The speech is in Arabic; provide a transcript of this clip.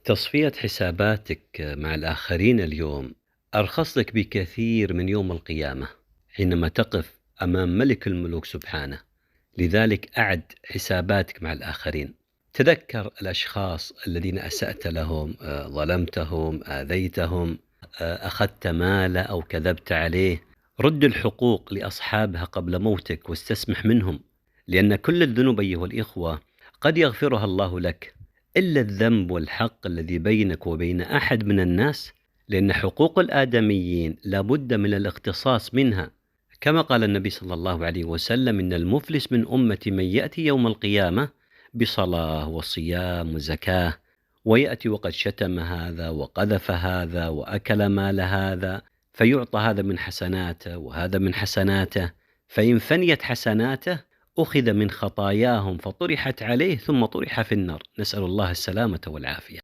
تصفية حساباتك مع الآخرين اليوم أرخص لك بكثير من يوم القيامة حينما تقف أمام ملك الملوك سبحانه. لذلك أعد حساباتك مع الآخرين. تذكر الأشخاص الذين أسأت لهم، ظلمتهم، آذيتهم، أخذت ماله أو كذبت عليه. رد الحقوق لأصحابها قبل موتك واستسمح منهم، لأن كل الذنوب أيها الإخوة قد يغفرها الله لك إلا الذنب والحق الذي بينك وبين أحد من الناس، لأن حقوق الآدميين لابد من الاقتصاص منها. كما قال النبي صلى الله عليه وسلم: إن المفلس من أمتي من يأتي يوم القيامة بصلاة وصيام وزكاة، ويأتي وقد شتم هذا وقذف هذا وأكل مال هذا، فيعطى هذا من حسناته وهذا من حسناته، فإن فنيت حسناته أخذ من خطاياهم فطرحت عليه ثم طرح في النار. نسأل الله السلامة والعافية.